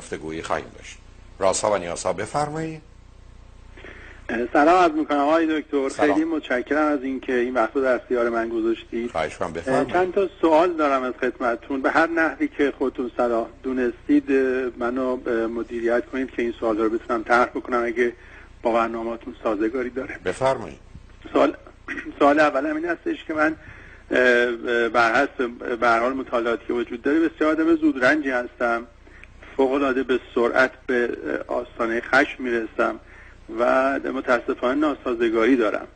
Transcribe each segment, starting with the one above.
گفتگویی خواهیم داشت. رازها و نیازها بفرمایید. سلام عرض میکنم آقای دکتر. سلام. خیلی متشکرم از اینکه این وقت رو در اختیار من گذاشتید. خواهش کنم بفرمایید. چند تا سوال دارم از خدمتتون. به هر نحوی که خودتون صلاح دونستید منو مدیریت کنید که این سوال رو بتونم طرح بکنم اگه با برنامه‌تون سازگاری داره. بفرمایید. سوال اولم این هستش که من بر هر حال مطالعاتی که وجود داره بسیار آدم زودرنجی هستم. فوق‌العاده به سرعت به آستانه خشم میرسم و متاسفانه ناسازگاری دارم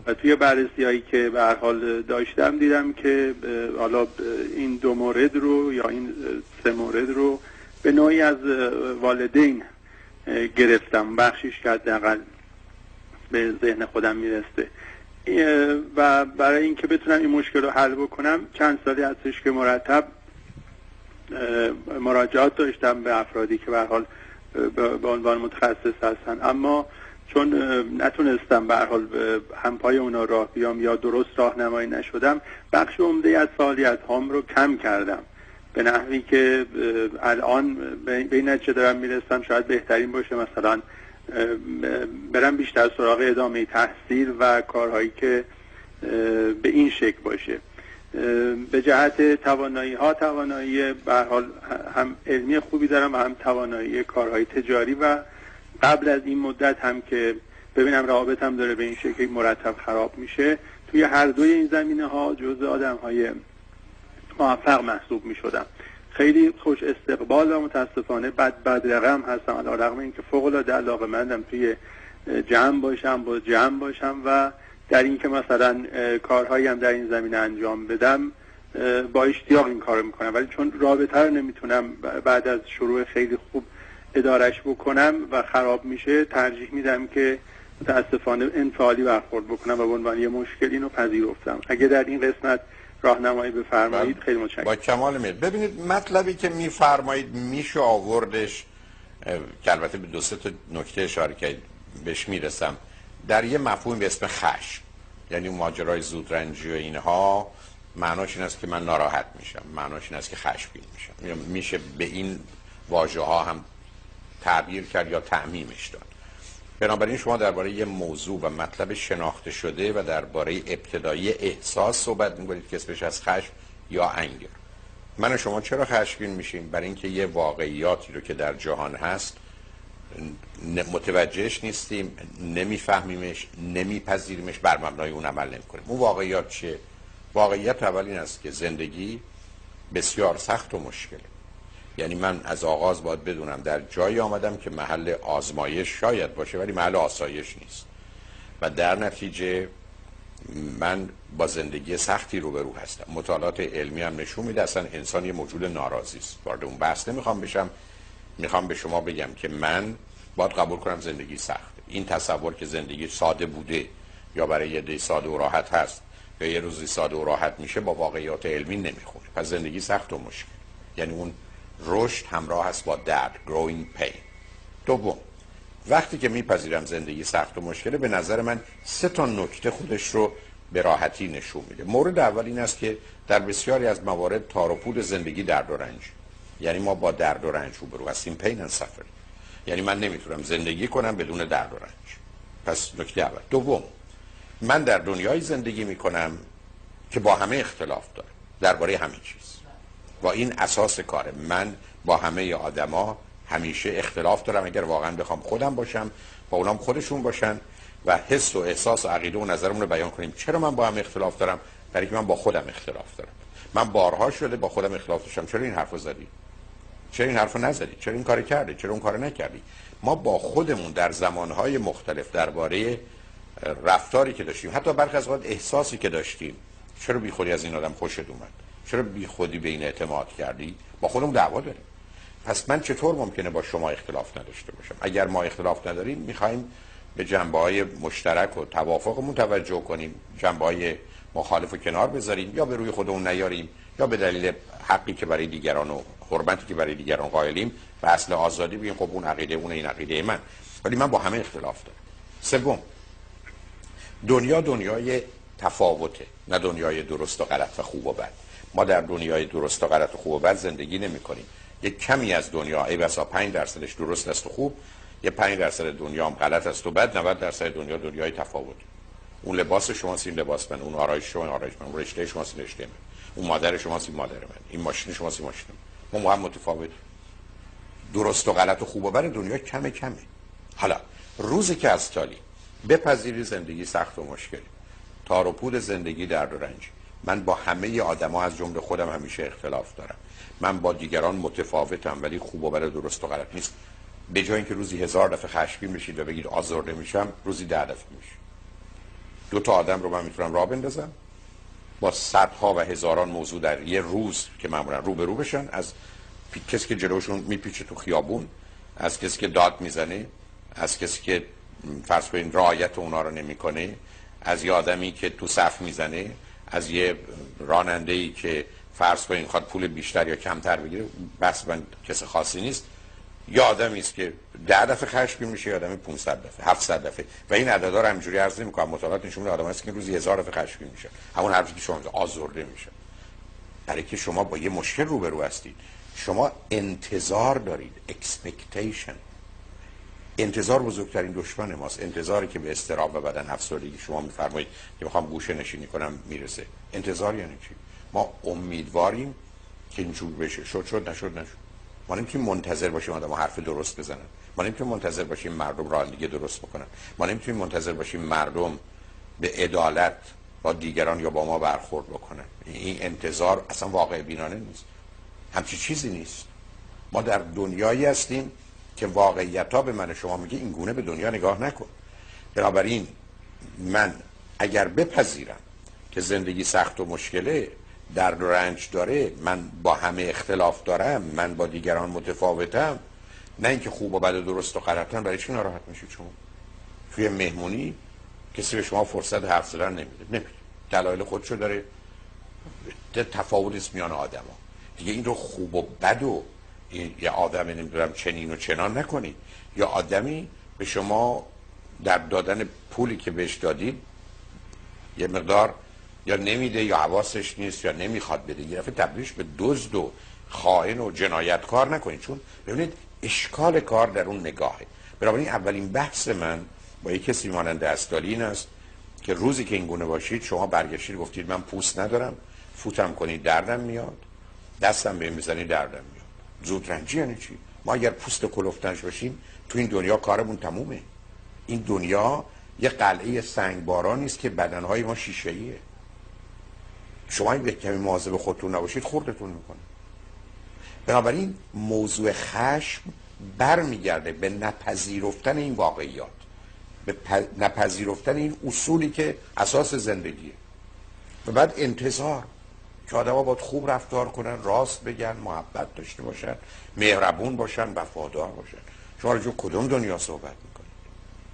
و توی بررسی‌هایی که به هر حال داشتم دیدم که حالا این 2 مورد رو یا این 3 مورد رو به نوعی از والدین گرفتم، بخشیش که حداقل به ذهن خودم میرسه و برای اینکه بتونم این مشکل رو حل بکنم چند سالی هستش که مرتب مراجعات داشتم به افرادی که به هر حال به عنوان متخصص هستن، اما چون نتونستم به هر حال همپای اونا راه بیام یا درست راهنمایی نشدم، بخش عمده از فعالیت هام رو کم کردم به نحوی که الان به این نتیجه دارم میرسم شاید بهترین باشه مثلا برم بیشتر سراغ ادامه تحصیل و کارهایی که به این شکل باشه. به جهت توانایی به هر حال هم علمی خوبی دارم و هم توانایی کارهای تجاری و قبل از این مدت هم که ببینم روابطم داره به این شکل مرتب خراب میشه، توی هر دوی این زمینه ها جزء آدم‌های موفق محسوب میشدم. خیلی خوش استقبال و متاسفانه بد رقم هستم، علیرغم اینکه فوق‌العاده علاقه‌مندم توی جمع باشم و در این که مثلا کارهایی هم در این زمینه انجام بدم با اشتیاق این کارو میکنم، ولی چون رابطه رو نمیتونم بعد از شروع خیلی خوب ادارش بکنم و خراب میشه، ترجیح میدم که متاسفانه انفعالی برخورد بکنم و به عنوان یه مشکل اینو پذیرفتم. اگه در این قسمت راهنمایی بفرمایید خیلی متشکرم. با کمال میل. ببینید مطلبی که میفرمایید میشه آوردش که البته به 2-3 تا نکته اشاره کردید بهش میرسم در یه مفهوم به اسم خشم، یعنی ماجرای زودرنجی و اینها معناش این است که من ناراحت میشم، معناش این است که خشمگین میشم. میشه به این واژه ها هم تعبیر کرد یا تعمیمش داد. بنابراین شما درباره یه موضوع و مطلب شناخته شده و درباره ابتدایی احساس صحبت می‌کنید که اسمش از خشم یا انگر. من و شما چرا خشمگین میشیم؟ برای اینکه یه واقعیاتی رو که در جهان هست متوجهش نیستیم، نمیفهمیمش، نمیپذیریمش، بر مبنای اون عمل نمی‌کنیم. اون واقعیات چیه؟ واقعیت اول این است که زندگی بسیار سخت و مشکله. یعنی من از آغاز باید بدونم در جایی آمدم که محل آزمایش شاید باشه ولی محل آسایش نیست و در نتیجه من با زندگی سختی روبرو هستم. مطالعات علمی هم نشون میده اصلا انسان یه موجود ناراضی است. وارد اون بحث نمیخوام بشم، میخوام به شما بگم که من باید قبول کنم زندگی سخته. این تصور که زندگی ساده بوده یا برای یه دی ساده و راحت هست یا یه روزی ساده و راحت میشه با واقعیات علمی نمیخونه. پس زندگی سخت و مشکل، یعنی اون رشد همراه است با درد، growing pain. دوم، وقتی که میپذیرم زندگی سخت و مشکله، به نظر من 3 تا نکته خودش رو به راحتی نشون میده. مورد اول این است که در بسیاری از موارد تار و پود زندگی درد و رنج، یعنی ما با درد و رنج روبرو هستیم، pain and suffering. یعنی من نمیتونم زندگی کنم بدون درد و رنج. پس نکته اول. دوم، من در دنیای زندگی میکنم که با همه اختلاف داره درباره همه چیز و این اساس کاره. من با همه آدما همیشه اختلاف دارم اگر واقعا بخوام خودم باشم با اونام خودشون باشن و حس و احساس و عقیده و نظرمون رو بیان کنیم. چرا من با هم اختلاف دارم؟ برای اینکه من با خودم اختلاف دارم. من بارها شده با خودم اختلاف داشتم. چرا این حرفو زدی؟ چرا این حرفو نزدی؟ چرا این کارو کردی؟ چرا اون کارو نکردی؟ ما با خودمون در زمانهای مختلف درباره رفتاری که داشتیم، حتی برخی از اوقات احساسی که داشتیم، چرا بیخودی از این آدم خوشت اومد؟ چرا بیخودی به این اعتماد کردی؟ با خودمون دعوا داریم. پس من چطور ممکنه با شما اختلاف نداشته باشم؟ اگر ما اختلاف نداریم میخوایم به جنبه‌های مشترک و توافقمون توجه کنیم، جنبه‌های مخالف رو کنار بذاریم یا به روی خودمون نیاریم یا به دلیل حقی که برای دیگران و حرمتی که برای دیگران قائلیم به اصل آزادی بگیم خب اون عقیده اون، این عقیده من، ولی من با همه اختلاف دارم. سوم، دنیای تفاوته، نه دنیای درست و غلط و خوب و بد. ما در دنیای درست و غلط و خوب و بد زندگی نمی‌کنیم. یک کمی از دنیا ای بسا 5% درست است و خوب، یه 5% دنیا هم غلط است و بد، 90% دنیا دنیای تفاوت. اون لباس شماست، این لباس من، اون آرایش شما آرایش من، اون رشته شماست، این رشته من، اون مادر شماست، این مادر من، این ماشین شماست، این ماشین من. ما هم متفاوت. درست و غلط و خوب و بد دنیا کمه. حالا روزی که از تالی بپذیری زندگی سخت و مشکلی، تار و پود زندگی درد و رنج، من با همه آدما از جمله خودم همیشه اختلاف دارم، من با دیگران متفاوتم، ولی خوب و بد درست و غلط نیست. به جای اینکه روزی 1000 دفعه خشمگین بشید و بگید آزرده میشم، روزی 10 دفعه میشه. دو تا آدم رو من میتونم راه بندازم با صدها و هزاران موضوع در یه روز که معمولا رو به رو بشن، از کسی که جلوشون میپیچه تو خیابون، از کسی که داد میزنه، از کسی که فرض کنین رعایت اونا رو نمیکنه، از یه آدمی که تو صف میزنه، از یه راننده‌ای که فرض کنین خواد پول بیشتر یا کمتر بگیره، بس من کسی خاصی نیست. یا آدمی است که 10 دفعه خشمگین میشه، یا آدمی 500 دفعه، 700 دفعه. و این عددا رو همینجوری عرض نمی‌کنم، مطالعات نشون میده آدمایی است که روزی 1000 دفعه خشمگین میشن. همون حرفی که شما آزرده میشن. برای که شما با یه مشکل روبرو هستید. شما انتظار دارید، expectation. انتظار بزرگترین دشمن ماست. انتظاری که به اضطراب و بدن افسردگی شما میفرمایید که میخوام گوشه نشینی کنم میرسه. انتظار یعنی چی؟ ما امیدواریم که اینجور بشه. شد نشد. ما نمیتونیم منتظر باشیم آدم‌ها حرف درست بزنن. ما نمیتونیم منتظر باشیم مردم رانندگی درست بکنن. ما نمیتونیم منتظر باشیم مردم به عدالت با دیگران یا با ما برخورد بکنن. این انتظار اصلا واقع بینانه نیست. همچی چیزی نیست. ما در دنیایی هستیم که واقعیت‌ها به من شما میگه این گونه به دنیا نگاه نکن. بنابراین من اگر بپذیرم که زندگی سخت و مشکله، درد و رنج داره، من با همه اختلاف دارم، من با دیگران متفاوتم، نه اینکه خوب و بد و درست و غلطن، برای چی ناراحت میشید شما؟ توی مهمونی کسی به شما فرصت حرف زدن نمیده. دلایل خودشو داره. تفاوت است میان آدما. دیگه این رو خوب و بد و یه آدمی نمیدونم چنین و چنان نکنید. یا آدمی به شما در دادن پولی که بهش دادید یه مقدار یا نمیده یا حواسش نیست یا نمیخواد بده، یه دفعه تبدیلش به دزد و خائن و جنایتکار نکنید. چون ببینید اشکال کار در اون نگاهه. بنابراین اولین بحث من با یک کسی مانند استالی این است که روزی که این گونه باشید، شما برگشتید گفتید من پوست ندارم، فوتم کنید دردم میاد، دستم بهم بزنید دردم میاد. زودرنجی یعنی چی؟ ما اگر پوست کلفتنش باشیم تو این دنیا کارمون تمومه. این دنیا یه قلعه سنگبارانی است که بدنهای ما شیشه‌ایه. شما این کمی مواظب خودتون نباشید خوردتون میکنه. بنابراین موضوع خشم برمیگرده به نپذیرفتن این واقعیات، به نپذیرفتن این اصولی که اساس زندگیه. و بعد انتظار که آدم‌ها باید خوب رفتار کنن، راست بگن، محبت داشته باشن، مهربون باشن، وفادار باشن. شما راجع به کدوم دنیا صحبت میکنید؟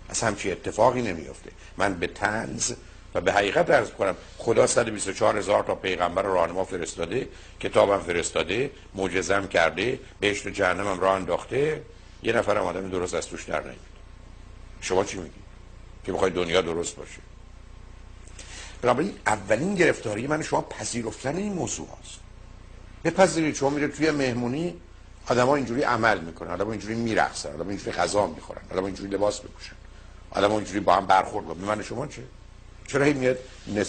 اصلا همچین اتفاقی نمیفته. من به طنز و به حقیقت عرض کنم خدا 124,000 تا پیغمبر و راهنما فرستاده، کتابم فرستاده، معجزه‌ام کرده، بهشت و جهنمم راه انداخته، یه نفرم آدم درست از توش در نمیاد. شما چی میگید؟ که میخواید دنیا درست باشه. بنابراین اولین گرفتاری من شما پذیرفتن این موضوع هست. بپذیرید شما میره توی مهمونی، آدم‌ها اینجوری عمل میکنن، آدم‌ها اینجوری میرقصن، آدم‌ها اینجوری غذا میخورن، آدم‌ها اینجوری لباس میپوشن، آدم‌ها اینجوری با هم برخورد میکنن. من شما چه؟ چرا هی میاد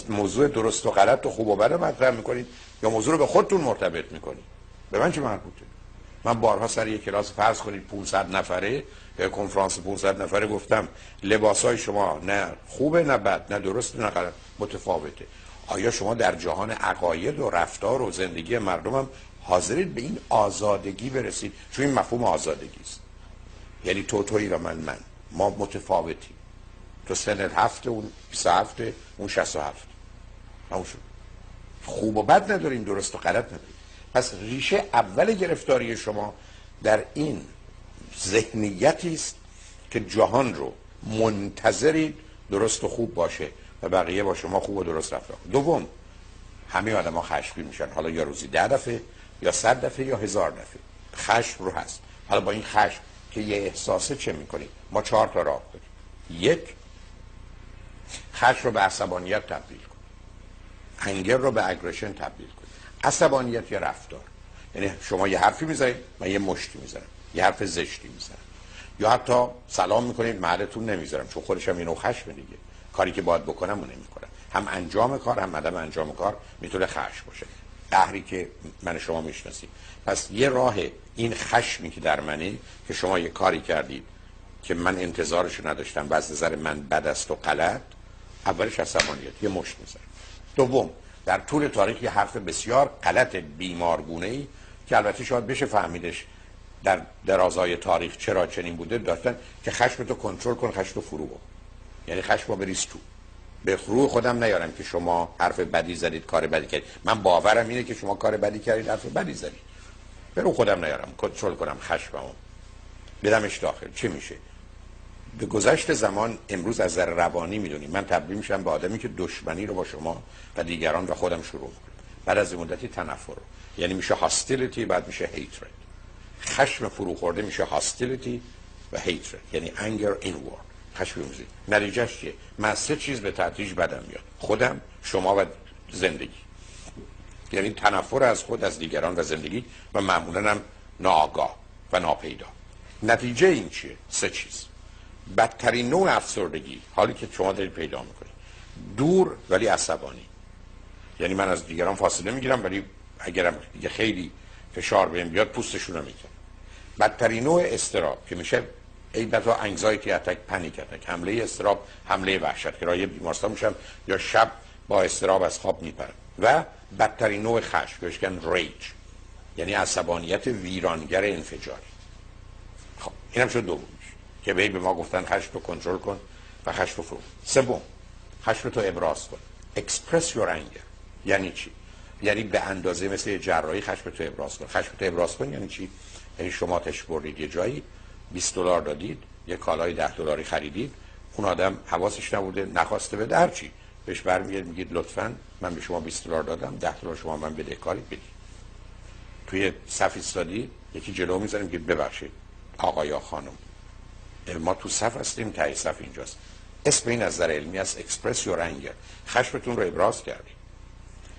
موضوع درست و غلط و خوب و بد مطرح میکنید یا موضوع رو به خودتون مرتبط میکنید؟ به من چه مربوطه؟ من بارها سر یک کلاس فرض کنید 500 نفره یا کنفرانس 500 نفره گفتم لباسای شما نه خوبه نه بد، نه درست نه غلط، متفاوته. آیا شما در جهان عقاید و رفتار و زندگی مردم هم حاضرید به این آزادگی برسید؟ چون این مفهوم آزادگی است. یعنی تویی و من ما متفاوتیم. تو سنت 7 اون 27 اون 67. همون شد. خوب و بد نداریم، درست و غلط نداریم. پس ریشه اول گرفتاری شما در این ذهنیتی است که جهان رو منتظرید درست و خوب باشه و بقیه با شما خوب و درست رفتار. دوم، همه آدم‌ها خشمگین میشن، حالا یا روزی 10 دفعه یا 100 دفعه یا 1000 دفعه. خشم رو هست. حالا با این خشم که یه احساسه چه می‌کنی؟ ما 4 تا راه داریم. یک، خشم رو به عصبانیت تبدیل کن. انگر رو به اگریشن تبدیل کن. عصبانیت یا رفتار. یعنی شما یه حرفی میزنید، من یه مشتی میزنم، یه حرف زشتی میزنم، یا حتی سلام میکنید محلتون نمیذارم، چون خودش هم اینو خشم دیگه، کاری که باید بکنم اون نمیکنم. هم انجام کار هم عدم انجام کار میتونه خشم باشه، قهری که من شما میشناسید. پس یه راه این خشمی که در منه که شما یه کاری کردید که من انتظارشو نداشتم و از نظر من بد است و غلط، اولش عصبانیت، یه مشت میزنم. دوم، در طول تاریخ یه حرف بسیار غلط بیمارگونه‌ای که البته شاید بشه فهمیدش در درازای تاریخ چرا چنین بوده، داشتن که خشمتو کنترل کن، خشمتو فرو برد. یعنی خشمو بریز تو، به روح خودم نیارم که شما حرف بدی زدید، کار بدی کردید. من باورم اینه که شما کار بدی کردید، حرف بدی زدید. به روح خودم نیارم، کنترل کنم خشممو، بدمش داخل. چه میشه؟ به گذشت زمان امروز از نظر روانی میدونیم من تبدیل میشم به آدمی که دشمنی رو با شما و دیگران و خودم شروع میکنم. بعد از مدتی تنفر، یعنی میشه hostility، بعد میشه hatred. خشم فرو خورده میشه hostility و hatred، یعنی anger inward، خشم میزید. نتیجهش چیه؟ من سه چیز به تدریج بدم میاد: خودم، شما و زندگی. یعنی تنفر از خود، از دیگران و زندگی، و معمولا هم ناآگاه و ناپیدا. نتیجه این چیه؟ سه چیز. بدترین نوع افسردگی، حالی که شما دارید پیدا میکنید: دور ولی عصبانی. یعنی من از دیگران فاصله میگیرم ولی اگرم دیگه خیلی فشار بهم بیاد پوستشون رو میکنم. بدترین نوع اضطراب که میشه ایبتا انگزایتی اتک، پنیک اتک، حمله اضطراب، حمله وحشت که راه بیمارستان میشم یا شب با اضطراب از خواب میپرم. و بدترین نوع خشم که بهش میگن ریج، یعنی عصبانیت ویرانگر انفجاری. خب اینم شد دومیش که به ما گفتن خشم رو کنترل کن و خشم رو فرو. سوم، خشم تو ابراز کن. express your anger. یعنی چی؟ یعنی به اندازه مثل جراحی خشم تو ابراز کن. خشم تو ابراز کن یعنی چی؟ یعنی شما تش بردید یه جایی، $20 دادید، یه کالای $10 خریدید، اون آدم حواسش نبوده، نخواسته بده، هر چی بهش برمیگردید میگید لطفاً من به شما $20 دادم، $10 شما من بدهکاری بدید. توی صف ایستادی، یکی جلو میذاریم که ببخشید آقا یا خانم، ما تو صف هستیم، ته صف اینجاست. اسم این از نظر علمی است express your anger. خشمتون رو ابراز کردید،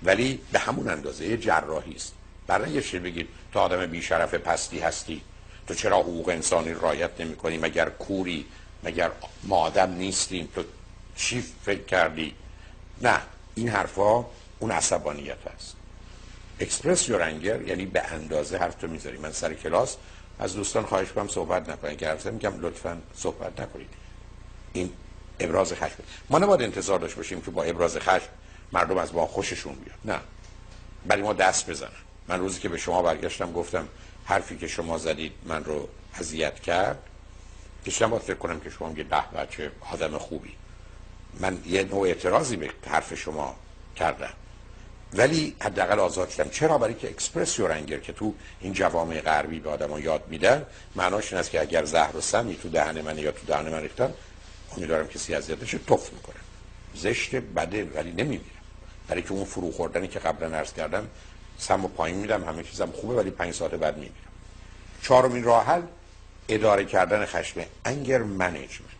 ولی به همون اندازه یه جراحی است. برای یه چیز بگید تو آدم بی‌شرف پستی هستی، تو چرا حقوق انسانی رعایت نمی‌کنی، مگر کوری، مگر ما آدم نیستیم، تو چی فکر کردی؟ نه، این حرفا اون عصبانیت است. express your anger یعنی به اندازه حرف تو میذاری. من سر کلاس از دوستان خواهش می‌کنم صحبت نکنید، که حرف میگم لطفاً صحبت نکنید. این ابراز خشم. ما نباید انتظار داشته باشیم که با ابراز خشم مردم از ما خوششون بیاد، نه، برای ما دست بزنن. من روزی که به شما برگشتم گفتم حرفی که شما زدید من رو اذیت کرد، که باید فکر کنم که شما میگید به بچه آدم خوبی. من یه نوع اعتراضی به حرف شما کردم، ولی حداقل آزاد شدم. چرا؟ برای که اکسپرس یور انگر که تو این جوامع غربی به آدم‌ها یاد میدن، معناش این است که اگر زهر و سمی تو دهن من یا تو دهن من ریختن، امیدوارم کسی اذیت نشه، تف میکنه. زشت، بده، ولی نمیمیرم. برای که اون فرو خوردنی که قبلا عرض کردم، سمو پایین میدم، همه چیزم خوبه، ولی 5 ساعت بعد میمیرم. چهارمین راه حل اداره کردن خشم، انگر منیجمنت.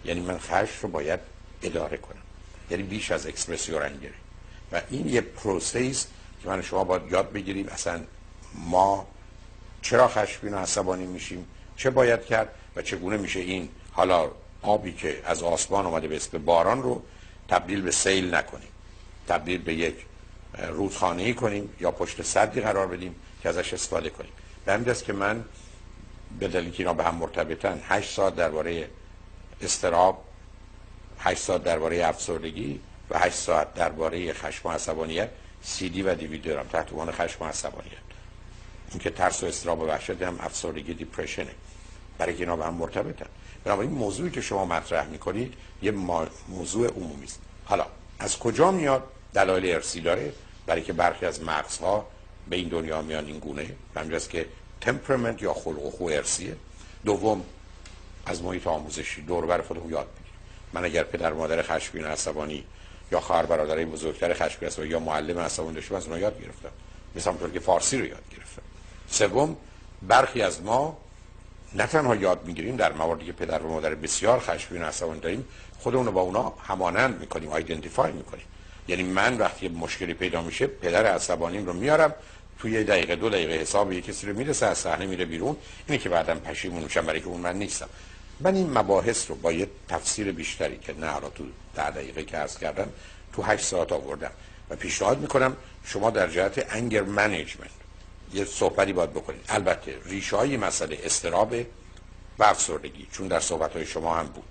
یعنی من خشم رو باید اداره کنم، یعنی بیش از اکسپرسیون انگر. و این یه پروسس که من شما باید یاد بگیریم اصلا ما چرا خشمگین و عصبانی میشیم، چه باید کرد و چگونه میشه این حالا آبی که از آسمان اومده به اسم باران رو تبدیل به سیل نکنیم، تبدیل به یک رودخانه‌ای کنیم یا پشت سدی قرار بدیم که ازش استفاده کنیم. به همین دست که من به دلیل که اینا به هم مرتبطن 8 ساعت درباره اضطراب، 8 ساعت درباره افسردگی و 8 ساعت درباره خشم و عصبانیت CD و DVD دارم تحت عنوان خشم و عصبانیت. این که ترس و اضطراب و وحشت هم افسردگی، دیپرشنه، برای که اینا به هم مرتبطن. بنابراین موضوعی که شما مطرح میکنید یه موضوع عمومی است. حالا از کجا میاد؟ دلایل ارثی داره، برای که برخی از مغزها به این دنیا میان این گونه، همین است که تمپرامنت یا خلق و خو ارثیه. دوم، از محیط آموزشی دور و بر خودمون یاد میگیریم. من اگر پدر مادر خشمگین و عصبانی یا خواهر برادرای بزرگتر خشمگین عصبانی یا معلم عصبانی داشتم، از اونها یاد گرفتم، مثلا اونطور که فارسی رو یاد گرفتم. سوم، برخی از ما نه تنها یاد میگیریم، در مواردی که پدر و مادر بسیار خشمگین و عصبانی داریم، خودمون رو با اونا همانند میکنیم، آیدنتیفای میکنیم. یعنی من وقتی مشکلی پیدا میشه پدر عصبانیم رو میارم توی 1 دقیقه 2 دقیقه حساب یک کسی رو میرسه، از صحنه میره بیرون. اینه که بعدم پشیمون میشم برای که اون من نیستم. من این مباحث رو با یه تفسیر بیشتری که نه حالا تو 10 دقیقه که عرض کردم تو 8 ساعت آوردم و پیشنهاد میکنم شما در جهت انگر منیجمنت یه صحبتی باید بکنید. البته ریشه های مسئله اضطراب و افسردگی، چون در صحبت های شما هم بود.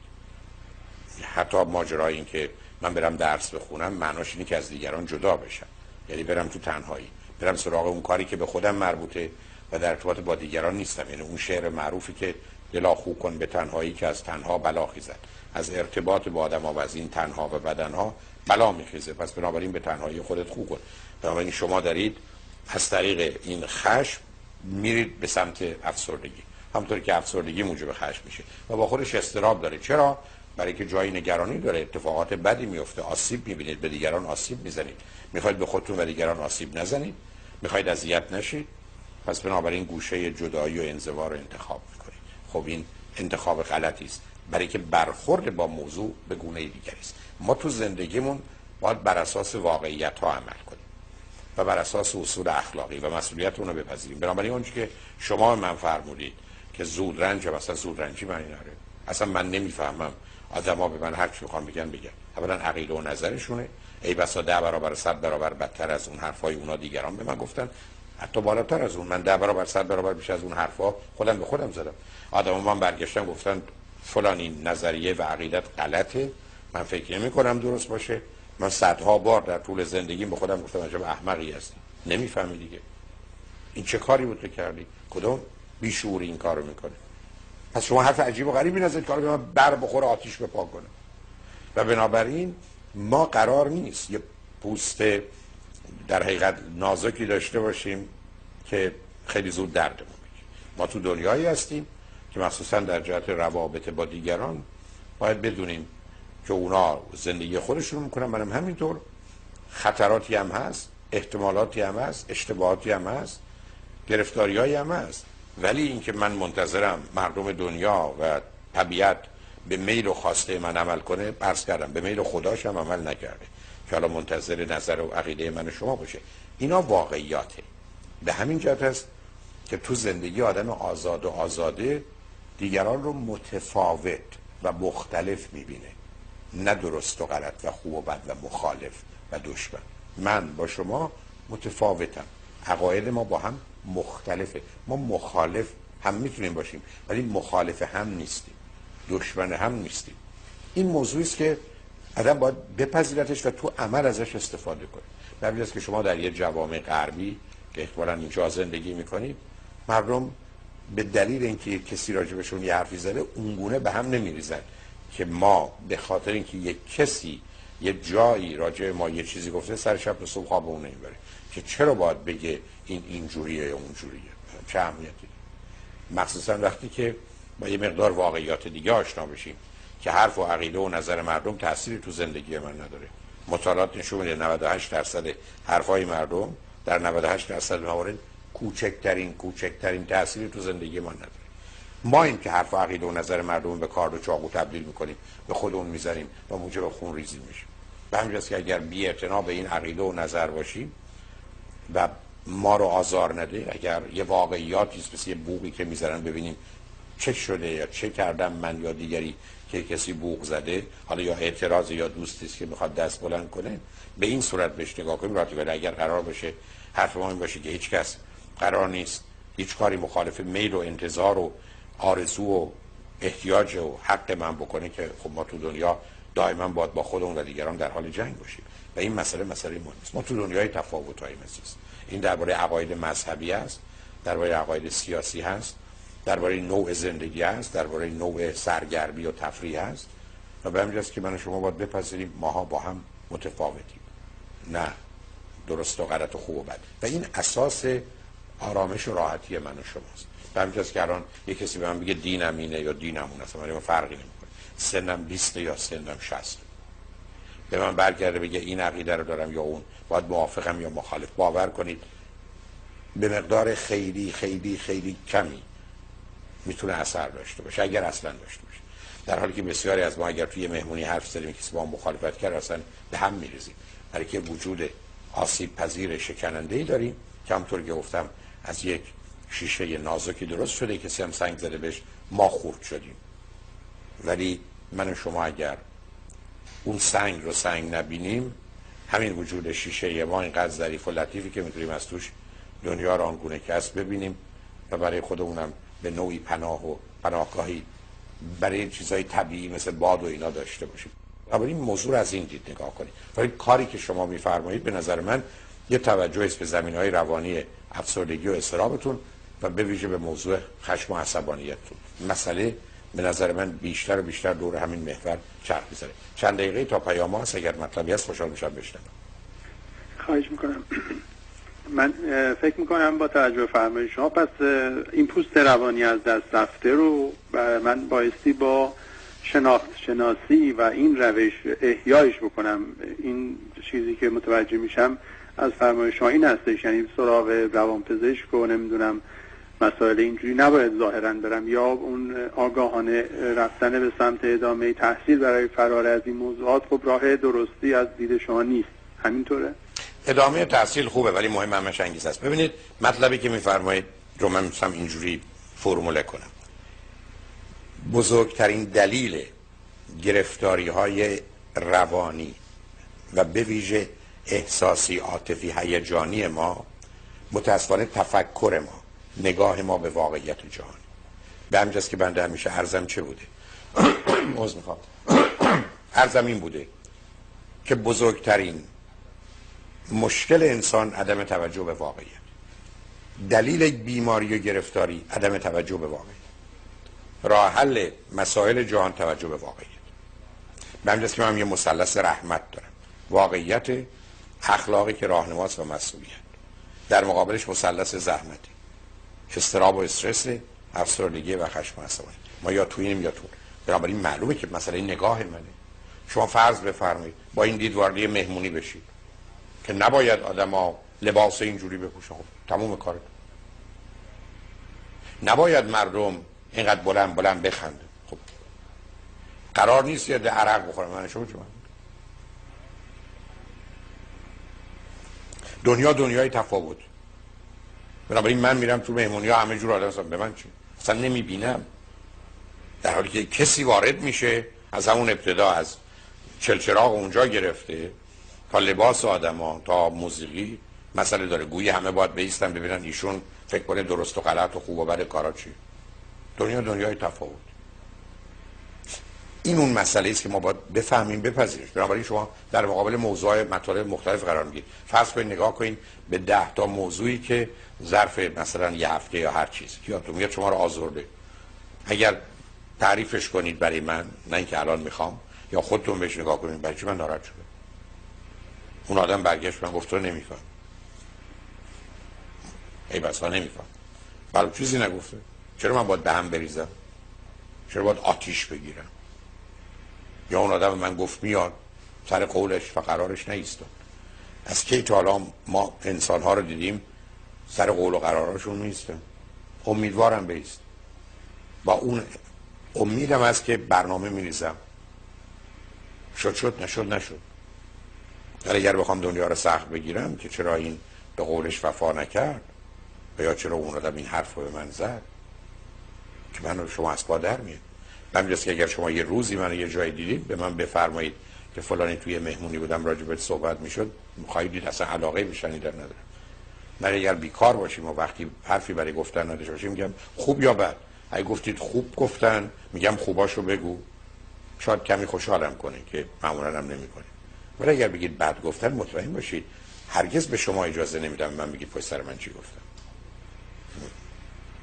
حتی ماجرای این که من برم درس بخونم معناش اینه که از دیگران جدا بشم، یعنی برم تو تنهایی، برم سراغ اون کاری که به خودم مربوطه و در ارتباط با دیگران نیستم. یعنی اون شعر معروفی که دلا خو کن به تنهایی که از تنها بلا خیزد، از ارتباط با آدم‌ها و از این تنها و بدنها بلا میخیزه، پس بنابراین به تنهایی خودت خو کن. بنابراین شما دارید از طریق این خشم میرید به سمت افسردگی، همونطوری که افسردگی موجب خشم میشه و با خودش اضطراب داره. چرا؟ برای که جای نگرانی داره، اتفاقات بدی میفته، آسیب میبینید، به دیگران آسیب میزنید. میخواید به خودتون و دیگران آسیب نزنید، میخواید اذیت نشید، پس بنابراین گوشه جدایی و انزوا رو انتخاب میکنید. خب این انتخاب غلطی است، برای که برخورد با موضوع به گونه دیگری است. ما تو زندگیمون باید بر اساس واقعیت ها عمل کنیم و بر اساس اصول اخلاقی و مسئولیت اون رو بپذیریم. بنابراین اونچه که شما من فرمودید که زود رنج، مثلا زود رنجی معنی نداره. اصلا من نمیفهمم آدما به من هر چی میخوان بگن. اولا عقیده و نظرشونه، ای بسا 10 برابر 100 برابر بدتر از اون حرفای اونا دیگران به من گفتن، حتی بالاتر از اون. من 10 برابر 100 برابر بیش از اون حرفا خودم به خودم زدم. آدما من برگشتن گفتن فلانی نظریه و عقیدت غلطه، من فکر نمی‌کنم درست باشه. من صدها بار در طول زندگیم به خودم گفتم عجب احمقی هستی، نمیفهمی دیگه. این چه کاری بود که کردی؟ کدوم بیشعوری این کارو میکنه؟ پس شما حرف عجیب و غریبی نزدید کارو به من بر بخوره آتیش بپا کنه. و بنابراین ما قرار نیست یه پوست در حقیقت نازکی داشته باشیم که خیلی زود دردمون میگیره. ما تو دنیایی هستیم که مخصوصا در جهت روابط با دیگران باید بدونیم که اونا زندگی خودشون میکنن، منم همینطور. خطراتی هم هست، احتمالاتی هم هست، اشتباهاتی هم هست، گرفتاریایی هم هست. ولی اینکه من منتظرم مردم دنیا و طبیعت به میل و خواسته من عمل کنه، عرض کردم به میل خداش هم عمل نکرده که حالا منتظر نظر و عقیده من و شما باشه. اینا واقعیاته. به همین جهت است که تو زندگی آدم آزاد و آزاده دیگران رو متفاوت و مختلف میبینه، نه درست و غلط و خوب و بد و مخالف و دشمن. من با شما متفاوتم، عقاید ما با هم مختلفه. ما مخالف هم میتونیم باشیم ولی مخالف هم نیستیم، دشمن هم نیستیم. این موضوعی است که آدم باید بپذیرتش و تو عمل ازش استفاده کنه. به همین است که شما در یه جوامع غربی که احتمالاً اینجا زندگی میکنید، مردم به دلیل اینکه کسی راجبشون یه حرفی زده اونگونه به هم نمیریزن که ما به خاطر اینکه یک کسی یه جایی راجع ما یه چیزی گفته سر شب تا صبح خواب اون نمیبره که چرا باید بگه این اینجوریه یا اونجوریه. چه اهمیتی؟ مخصوصا وقتی که با یه مقدار واقعیات دیگه آشنا بشیم که حرف و عقیده و نظر مردم تأثیری تو زندگی من نداره. مطالعات نشون میده 98% حرفای مردم در 98% موارد کوچکترین تأثیری تو زندگی من نداره. ما این که حرف و عقیده و نظر مردم به کارد و چاقو تبدیل میکنیم، به خودمون میزنیم و موجب خون ریزی میشیم. به همین جاست که اگر بی‌اعتنا به این عقیده و نظر باشیم و ما رو آزار نده، اگر یه واقعیاتی است مثل یه بوقی که میذارن ببینیم چه شده یا چه کردم من یا دیگری که کسی بوق زده، حالا یا اعتراض یا دوستی است که میخواد دست بلند کنه، به این صورت بهش نگاه کنیم. ولی اگر قرار باشه حرف ما این باشه که هیچ کس قرار نیست هیچ کاری مخالف میل و انتظار و آرزو و احتیاج و حق من بکنه، که خب ما تو دنیا دائما باید با خودمون و دیگران در حال جنگ باشیم و این مسئله مهم است. ما تو دنیای تفاوت‌های عزیز، این درباره عقاید مذهبی است، درباره عقاید سیاسی هست، درباره نوع زندگی هست، درباره نوع سرگرمی و تفریح هست و به همین جاست که من و شما باید بپذیریم ماها با هم متفاوتیم، نه درست و غلط و خوب و بد. و این اساس آرامش و راحتی من و شماست. به همین جاست که الان یک کسی به من بگه دینم اینه یا دینم اون است، من فرقی نمیکنه. سنم 20 یا سنم 60. به من برگرده بگه این عقیده رو دارم یا اون، باید موافقم یا مخالف. باور کنید به مقدار خیلی خیلی خیلی کمی میتونه اثر داشته باشه، اگر اصلا داشته باشه. در حالی که بسیاری از ما اگر توی مهمونی حرف زدیم کسی با مخالفت کرد اصلا به هم میریزیم، برای که وجود آسیب پذیر شکننده‌ای داریم که همونطور که گفتم از یک شیشه نازکی درست شده، کسی هم سنگ زده بهش، ما خورد شدیم. ولی من و شما اگر اون سنگ رو سنگ نبینیم، همین وجود شیشه ما اینقدر ظریف و لطیفی که میتونیم از توش دنیا رو آنگونه که هست ببینیم و برای خودمونم به نوعی پناه و پناهگاهی برای چیزای طبیعی مثل باد و اینا داشته باشیم. اما این موضوع از این دید نگاه کنید. ولی کاری که شما میفرمایید به نظر من یه توجه است به زمینهای روانی افسردگی و اضطرابتون و به ویژه به موضوع خشم و عصبانیتتون. مسئله به نظر من بیشتر و بیشتر دور همین محور چرخ می‌زنه. چند دقیقه تا پیام هست، اگر مطلبی هست خوشحال میشم بشنوم. خواهش میکنم. من فکر میکنم با توجه به فرمایش شما پس این پوست روانی از دست رفته رو من بایستی با شناسی و این روش احیایش بکنم. این چیزی که متوجه میشم از فرمایش شما این هستش، یعنی سراغ روانپزشک و نمیدونم مسائل اینجوری نباید ظاهرا برم، یا اون آگاهانه رفتن به سمت ادامه تحصیل برای فرار از این موضوعات خب راه درستی از دید شما نیست. همینطوره؟ ادامه تحصیل خوبه ولی مهم همش انگیزه است. ببینید مطلبی که میفرمایید رو من می‌خوام اینجوری فرموله کنم. بزرگترین دلیل گرفتاری‌های روانی و به ویژه احساسی، عاطفی، هیجانی ما متأسفانه تفکر ما، نگاه ما به واقعیت جهان. به همجاست که بنده همیشه عرضم چه بوده؟ عرضم این بوده که بزرگترین مشکل انسان عدم توجه به واقعیت. دلیل بیماری و گرفتاری عدم توجه به واقعیت. راه حل مسائل جهان توجه به واقعیت. به همجاست که من یه مثلث رحمت دارم: واقعیت، اخلاقی که راهنماست و مسئولیت. در مقابلش مثلث زحمتی: اضطراب و استرس، افسردگی و خشم و عصبانیت. ما یا تو اینیم یا تو. بنابراین معلومه که مسئله نگاه منه. شما فرض بفرمایید با این دید وارد مهمونی بشید که نباید آدما لباس اینجوری بپوشن. خب تموم کارت. نباید مردم اینقدر بلند بلند بخنده. خب قرار نیست یه عرق بخورم. من شما چه؟ دنیا دنیای تفاوت. بنابراین من میرم تو مهمونی ها همه جور آدم هستن. به من چی؟ اصلا نمیبینم. در حالی که کسی وارد میشه از همون ابتدا، از چلچراغ اونجا گرفته تا لباس آدما تا موسیقی مسئله داره. گویی همه باید بایستن ببینن ایشون فکر کنه درست و غلط و خوب و بد کارا چی. دنیا دنیای تفاوت. این اون مسئله است که ما باید بفهمیم، بپذیریم. بنابراین شما در مقابل موضوع مطالب مختلف قرار میگیرید. فرض کنید نگاه کنید به 10 تا موضوعی که ظرف مثلا یه هفته یا هر چیز یادتون میاد شما رو آزرده. اگر تعریفش کنید برای من، نه اینکه الان میخوام، یا خودتون بهش نگاه کنید برای چی من ناراحت شدم. اون آدم برگشت من گفت تو نمیفهم. ای بسا نمیفهم. برای چیزی نگفته. چرا من باید به هم بریزم؟ چرا باید آتیش بگیرم؟ یا اون آدم من گفت میاد سر قولش و قرارش نایستاد. از کی تا حالا ما انسان‌ها رو دیدیم سر قول و قرارشون نیستن؟ امیدوارم بیست. با اون امیدم هست که برنامه می‌ریزم. شد نشد. ولی اگر بخوام دنیا رو سخت بگیرم که چرا این به قولش وفا نکرد و یا چرا اون آدم این حرف رو به من زد، که من و شما از پا در میاد. همینجاست که اگر شما یه روزی من یه جای دیدید به من بفرمایید که فلانی توی مهمونی بودم راجع بهش صحبت میشد، خواهید دید اصلا علاقه به شنیدن ندارم. من اگر بیکار باشیم و وقتی حرفی برای گفتن نداشته باشیم میگم خوب یا بد. اگه گفتید خوب گفتن میگم خوباشو بگو، شاید کمی خوشحالم کنه که معمولا هم نمیکنه. ولی اگر بگید بد گفتن مطمئن باشید هرگز به شما اجازه نمیدم من بگید پشت سر من چی گفتم.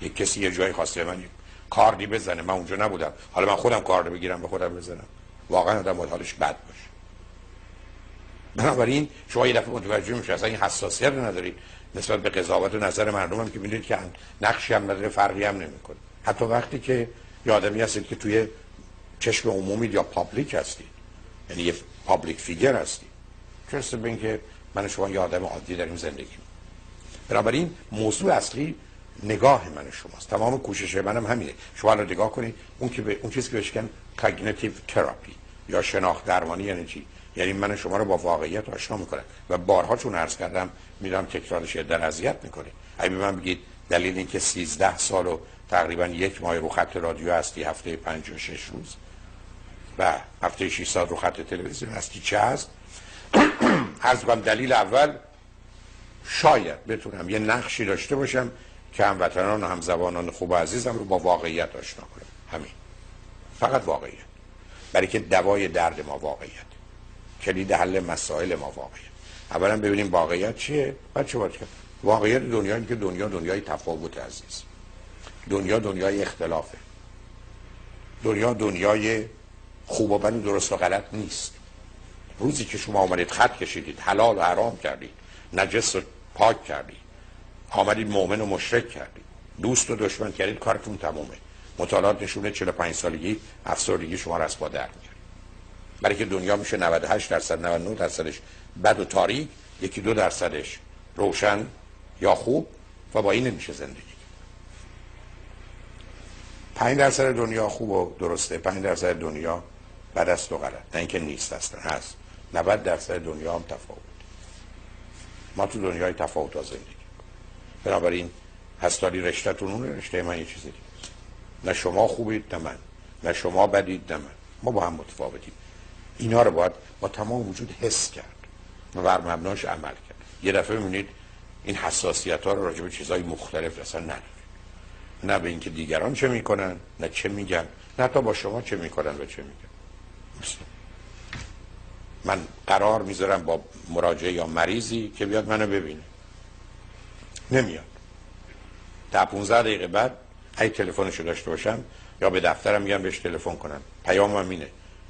یک کسی یه جایی خواسته من کاردی بزنه، من اونجا نبودم، حالا من خودم کارد بگیرم به خودم بزنم، واقعا آدم باید حالش بد باشه. بنابراین شما یه دفعه متوجه میشه اصلا این حساسیت رو ندارید نسبت به قضاوت و نظر مردم هم که میدونید که نقشی هم نداره، فرقی هم نمیکنه. حتی وقتی که یه آدمی هستید که توی چشم عمومی یا پابلیک هستید، یعنی یه پابلیک فیگر هستید، چرا به اینکه من شما یه آدم عادی داریم زندگی. بنابراین موضوع اصلی نگاه من شماست. تمام کوشش منم همینه. شما رو نگاه کنید اون چیزی که بهش میگن کاگنیتیو تراپی یا شناخت درمانی یعنی چی؟ یعنی من شما رو با واقعیت آشنا میکنم و بارها چون عرض کردم میرم تکرارش در اذیت میکنه. اگه به من بگید دلیل اینکه 13 سال و تقریبا 1 ماه رو خط رادیو هستی، هفته 5 و 6 روز و هفته 6 ساعت رو خط تلویزیون هستی چه هست؟ عرض کنم دلیل اول شاید بتونم یه نقشی داشته باشم که هموطنان و همزبانان خوب و عزیزم رو با واقعیت آشنا کنم. همین، فقط واقعیت. برای که دوای درد ما واقعیت، کلید حل مسائل ما واقعیت. اولا ببینیم واقعیت چیه، بعد چه باید کرد. واقعیت دنیایی که دنیای تفاوت عزیز، دنیای اختلافه، دنیای خوب و بد و درست و غلط نیست. روزی که شما آمدید خط کشیدید، حلال و حرام کردید، نجس و پاک کردید، آمدید مؤمن و مشرک کردید، دوست و دشمن کردید، کارتون تمومه. مطالعات نشونه 45 سالگی افسردگی شما را از پا در میاره. برای که دنیا میشه 98%، 99%ش بد و تاریک، 1-2%ش روشن یا خوب و با این نمیشه زندگی. 5% دنیا خوب و درسته، 5% دنیا بد است و غلط. نه اینکه نیست، اصلا هست. 90% دنیا هم تفاوت. ما تو دنیای تفاوت ها زندگی. بنابراین هستاری رشته‌تون اون رشته من یه چیزی دیگه. نه شما خوبید نه من، نه شما بدید نه من. ما با هم متفاوتیم. اینا رو باید با تمام وجود حس کرد و بر مبناش عمل کرد. یه دفعه می‌بینید این حساسیت ها رو راجع به چیزهای مختلف اصلا نداره. نه به اینکه دیگران چه میکنن، نه چه میگن، نه حتی با شما چه میکنن و چه میگن. من قرار میذارم با مراجعه یا مریضی که بیاد منو ببینه، نمیاد. تا 15 دقیقه بعد اگه تلفنشو داشته باشم یا به دفترم میگم بهش تلفن کنم. پیامم اینه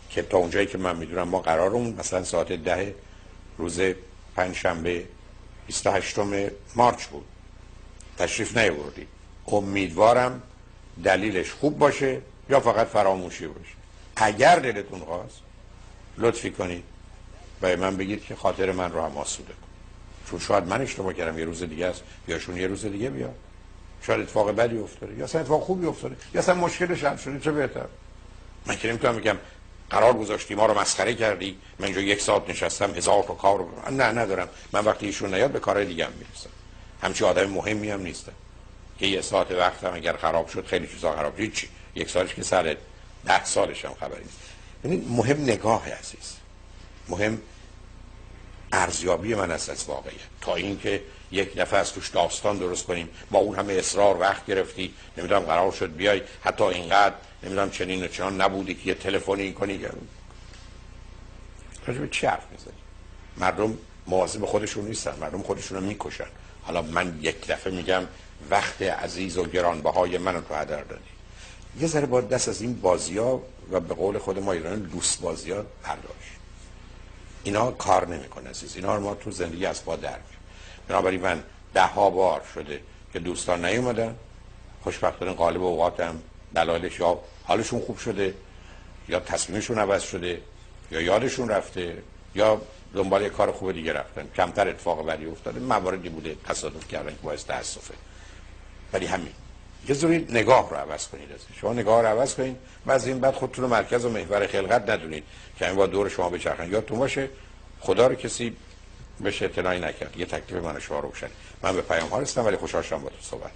که تا اونجایی که من میدونم ما قرارمون مثلا ساعت 10 روز پنجشنبه 28 مارچ بود، تشریف نیاوردید. امیدوارم دلیلش خوب باشه یا فقط فراموشی باشه. اگر دلتون خواست لطفی کنید و من بگید که خاطر من رو هم آسوده کن، چون شاید من اشتباه کردم، یه روز دیگه است یا شون یه روز دیگه بیاد، شاید اتفاق بدی افتاده یا اصلا اتفاق خوبی افتاده یا اصلا مشکلش حل شده، چه بهتر. من که نمیتونم بگم قرار گذاشتی ما رو مسخره کردی، من اینجا 1 ساعت نشستم 1000 تا کار رو نه ندارم. من وقتی ایشون نیاد به کارهای دیگه هم میرسم. همچین آدم مهمی هم نیستم که 1 ساعت وقتم اگر خراب شد خیلی چیزا خراب شد، هیچی. 1 سالش که سر 10 سالش هم خبری نیست. ببینید مهم نگاه عزیز، مهم ارزیابی من است از واقعیت، تا اینکه یک دفعه از توش داستان درست کنیم. با اون همه اصرار وقت گرفتی، نمیدونم قرار شد بیای، حتی اینقدر نمیدونم چنین و چنان نبودی که یه تلفنی کنی. راجع به چی حرف میزنی؟ مردم مواظب خودشون نیستن، مردم خودشون رو میکشن. حالا من یک دفعه میگم وقت عزیز و گرانبهای منو تو هدر دادی. یه ذره با دست از این بازی‌ها و به قول خود ما ایرانی دوست بازی‌ها برداشت. اینا کار نمیکنه عزیز. اینا رو ما تو زندگی از پا در میاریم. بنابراین من 10 بار شده که دوستان نیومدن، خوشبختانه غالب اوقاتم دلایلش یا حالشون خوب شده یا تصمیمشون عوض شده یا یادشون رفته یا دنبال یه کار خوب دیگه رفتن، کمتر اتفاق بدی افتاده. مواردی بوده تصادف کردن که باعث تاسفه. ولی همین یه ذره نگاه رو عوض کنید. شما نگاه رو عوض کنید و از این بعد خودتون رو مرکز و محور خلقت ندونید که این با دور شما بچرخن. یادتون باشه خدا رو کسی بهش اطلاعی نکرد. یه تکلیف من و شما روشن. من به پیام ها رسیدم ولی خوشحال شدم با تو صحبت